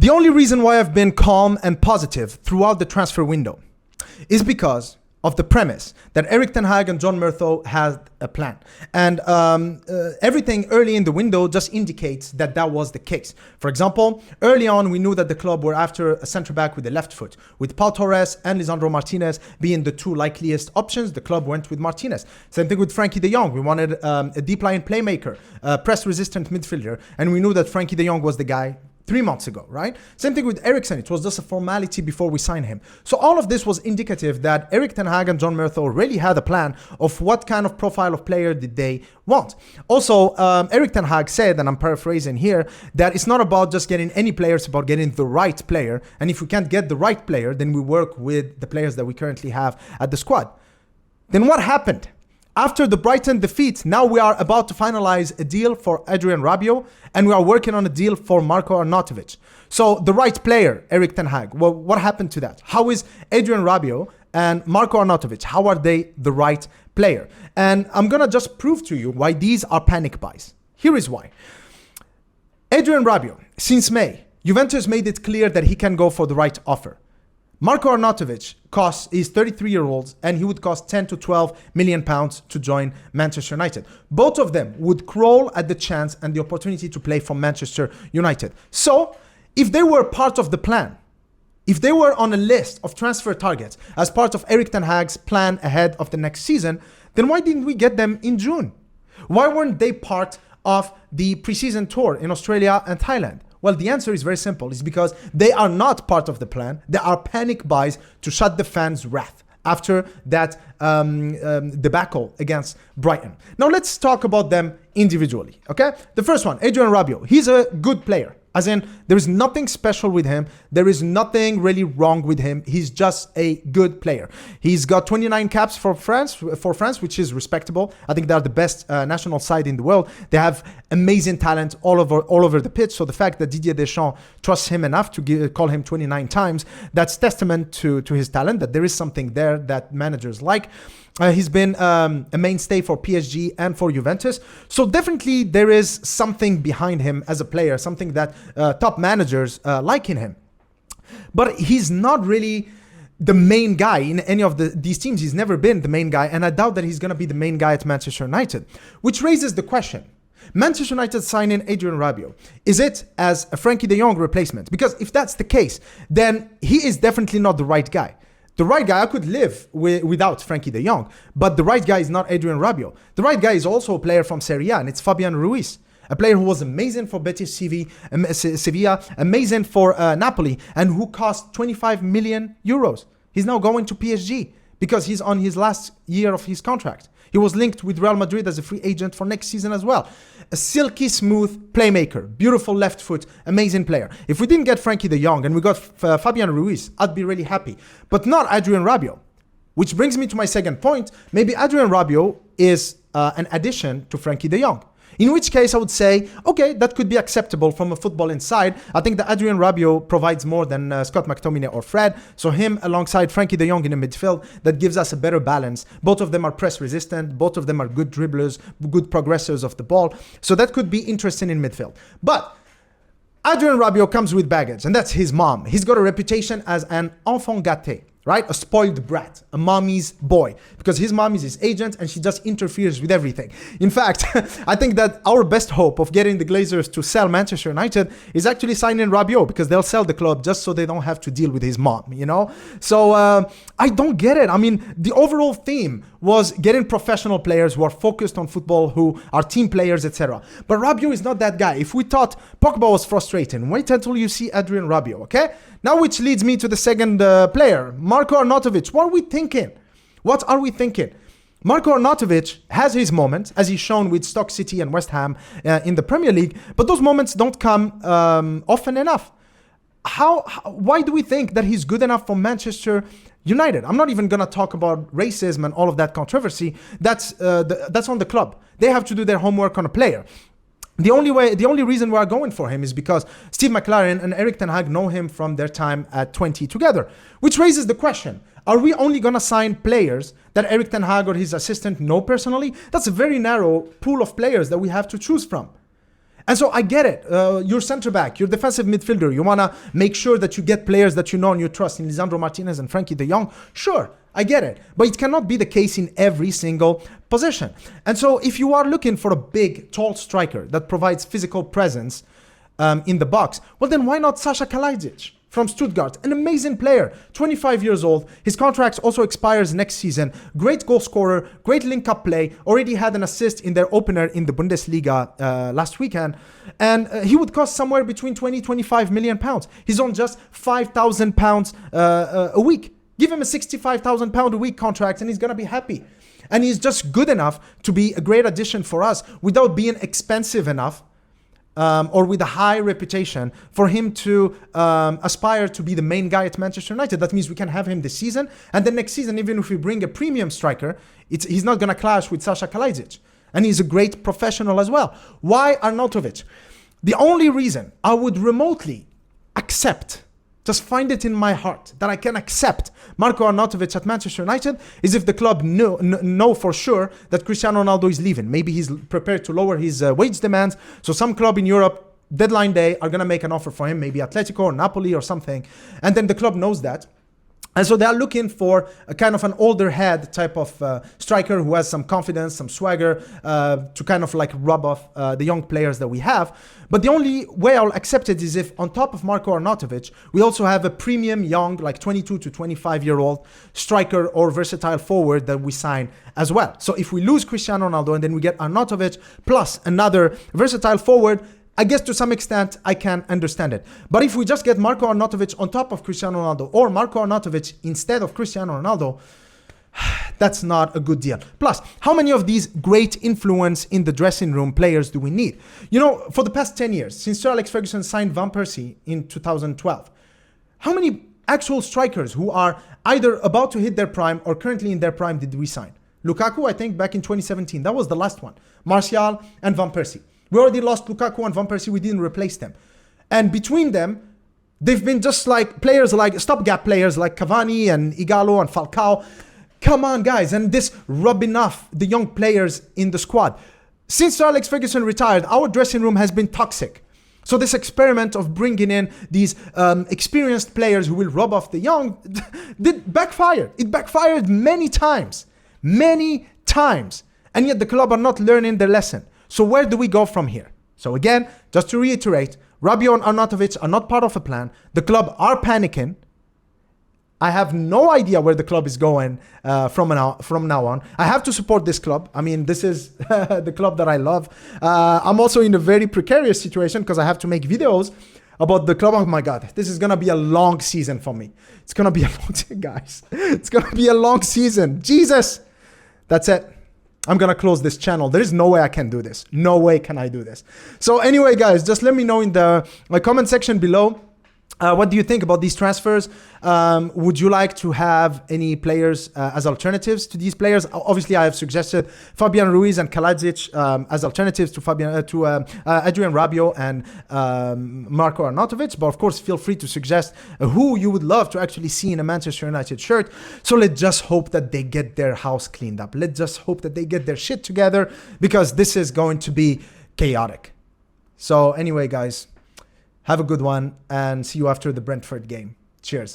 The only reason why I've been calm and positive throughout the transfer window is because of the premise that Erik Ten Hag and John Murtho had a plan. And everything early in the window just indicates that that was the case. For example, early on, we knew that the club were after a centre-back with the left foot. With Pau Torres and Lisandro Martinez being the two likeliest options, the club went with Martinez. Same thing with Frankie de Jong. We wanted a deep-line playmaker, a press-resistant midfielder, and we knew that Frankie de Jong was the guy 3 months ago, right? Same thing with Eriksen. It was just a formality before we signed him. So all of this was indicative that Erik Ten Hag and John Murtho really had a plan of what kind of profile of player did they want. Also, Erik Ten Hag said, and I'm paraphrasing here, that it's not about just getting any player, it's about getting the right player. And if we can't get the right player, then we work with the players that we currently have at the squad. Then what happened? After the Brighton defeat, now we are about to finalize a deal for Adrien Rabiot, and we are working on a deal for Marko Arnautovic. So the right player, Erik Ten Hag, well, what happened to that? How is Adrien Rabiot and Marko Arnautovic, how are they the right player? And I'm going to just prove to you why these are panic buys. Here is why. Adrien Rabiot, since May, Juventus made it clear that he can go for the right offer. Marko Arnautovic is 33-year-old and he would cost 10 to 12 million pounds to join Manchester United. Both of them would crawl at the chance and the opportunity to play for Manchester United. So if they were part of the plan, if they were on a list of transfer targets as part of Erik Ten Hag's plan ahead of the next season, then why didn't we get them in June? Why weren't they part of the preseason tour in Australia and Thailand? Well, the answer is very simple. It's because they are not part of the plan. They are panic buys to shut the fans' wrath after that debacle against Brighton. Now, let's talk about them individually, okay? The first one, Adrien Rabiot. He's a good player. As in, there is nothing special with him. There is nothing really wrong with him. He's just a good player. He's got 29 caps for France, which is respectable. I think they're the best national side in the world. They have amazing talent all over the pitch. So the fact that Didier Deschamps trusts him enough to call him 29 times, that's testament to his talent, that there is something there that managers like. He's been a mainstay for PSG and for Juventus. So definitely there is something behind him as a player, something that top managers like in him. But he's not really the main guy in any of these teams. He's never been the main guy, and I doubt that he's going to be the main guy at Manchester United, which raises the question. Manchester United signing Adrien Rabiot, is it as a Frankie de Jong replacement? Because if that's the case, then he is definitely not the right guy. The right guy, I could live without Frankie de Jong, but the right guy is not Adrien Rabiot. The right guy is also a player from Serie A, and it's Fabian Ruiz, a player who was amazing for Betis Sevilla, amazing for Napoli, and who cost 25 million euros. He's now going to PSG because he's on his last year of his contract. He was linked with Real Madrid as a free agent for next season as well. A silky smooth playmaker, beautiful left foot, amazing player. If we didn't get Frankie de Jong and we got Fabian Ruiz, I'd be really happy. But not Adrien Rabiot. Which brings me to my second point. Maybe Adrien Rabiot is an addition to Frankie de Jong. In which case I would say, okay, that could be acceptable from a football inside. I think that Adrien Rabiot provides more than Scott McTominay or Fred. So him alongside Frankie de Jong in the midfield, that gives us a better balance. Both of them are press resistant. Both of them are good dribblers, good progressors of the ball. So that could be interesting in midfield. But Adrien Rabiot comes with baggage, and that's his mom. He's got a reputation as an enfant gâté. Right? A spoiled brat, a mommy's boy, because his mom is his agent and she just interferes with everything. In fact, I think that our best hope of getting the Glazers to sell Manchester United is actually signing Rabiot, because they'll sell the club just so they don't have to deal with his mom, you know? So I don't get it. I mean, the overall theme was getting professional players who are focused on football, who are team players, etc. But Rabiot is not that guy. If we thought Pogba was frustrating, wait until you see Adrien Rabiot, okay? Now, which leads me to the second player, Marko Arnautovic. What are we thinking? What are we thinking? Marko Arnautovic has his moments, as he's shown with Stoke City and West Ham in the Premier League, but those moments don't come often enough. Why do we think that he's good enough for Manchester United? I'm not even going to talk about racism and all of that controversy. That's on the club. They have to do their homework on a player. The only reason we are going for him is because Steve McLaren and Erik Ten Hag know him from their time at 20 together, which raises the question, are we only going to sign players that Erik Ten Hag or his assistant know personally? That's a very narrow pool of players that we have to choose from. And so I get it. You're center back, you're defensive midfielder. You want to make sure that you get players that you know and you trust in Lisandro Martinez and Frankie de Jong. Sure, I get it. But it cannot be the case in every single position. And so if you are looking for a big, tall striker that provides physical presence in the box, well, then why not Sasha Kalajdzic from Stuttgart? An amazing player, 25 years old. His contract also expires next season. Great goal scorer, great link-up play. Already had an assist in their opener in the Bundesliga last weekend. And he would cost somewhere between 20-25 million pounds. He's on just 5,000 pounds a week. Give him a 65,000 pound a week contract and he's going to be happy. And he's just good enough to be a great addition for us without being expensive enough or with a high reputation for him to aspire to be the main guy at Manchester United. That means we can have him this season, and then next season, even if we bring a premium striker, he's not going to clash with Sasha Kalajdzic. And he's a great professional as well. Why Arnautovic? The only reason I would remotely accept, just find it in my heart that I can accept Marko Arnautovic at Manchester United is if the club know for sure that Cristiano Ronaldo is leaving. Maybe he's prepared to lower his wage demands. So some club in Europe, deadline day, are going to make an offer for him, maybe Atletico or Napoli or something. And then the club knows that. And so they are looking for a kind of an older head type of striker who has some confidence, some swagger to kind of like rub off the young players that we have. But the only way I'll accept it is if on top of Marko Arnautovic, we also have a premium young, like 22 to 25-year-old striker or versatile forward that we sign as well. So if we lose Cristiano Ronaldo and then we get Arnautovic plus another versatile forward, I guess to some extent I can understand it. But if we just get Marko Arnautovic on top of Cristiano Ronaldo or Marko Arnautovic instead of Cristiano Ronaldo, that's not a good deal. Plus, how many of these great influence in the dressing room players do we need? You know, for the past 10 years, since Sir Alex Ferguson signed Van Persie in 2012, how many actual strikers who are either about to hit their prime or currently in their prime did we sign? Lukaku, I think, back in 2017. That was the last one. Martial and Van Persie. We already lost Lukaku and Van Persie. We didn't replace them. And between them, they've been just like players, like stopgap players like Cavani and Igalo and Falcao. Come on, guys. And this rubbing off the young players in the squad. Since Sir Alex Ferguson retired, our dressing room has been toxic. So this experiment of bringing in these experienced players who will rub off the young did backfire. It backfired many times. Many times. And yet the club are not learning their lesson. So where do we go from here? So again, just to reiterate, Rabiot and Arnautovic are not part of a plan. The club are panicking. I have no idea where the club is going from now on. I have to support this club. I mean, this is the club that I love. I'm also in a very precarious situation because I have to make videos about the club. Oh my God, this is going to be a long season for me. It's going to be a long season, guys. It's going to be a long season. Jesus. That's it. I'm going to close this channel. There is no way I can do this. No way can I do this. So anyway, guys, just let me know in the comment section below. What do you think about these transfers? Would you like to have any players as alternatives to these players? Obviously, I have suggested Fabian Ruiz and Kalajdzic as alternatives to Adrien Rabiot and Marko Arnautovic. But of course, feel free to suggest who you would love to actually see in a Manchester United shirt. So let's just hope that they get their house cleaned up. Let's just hope that they get their shit together because this is going to be chaotic. So anyway, guys, have a good one and see you after the Brentford game. Cheers.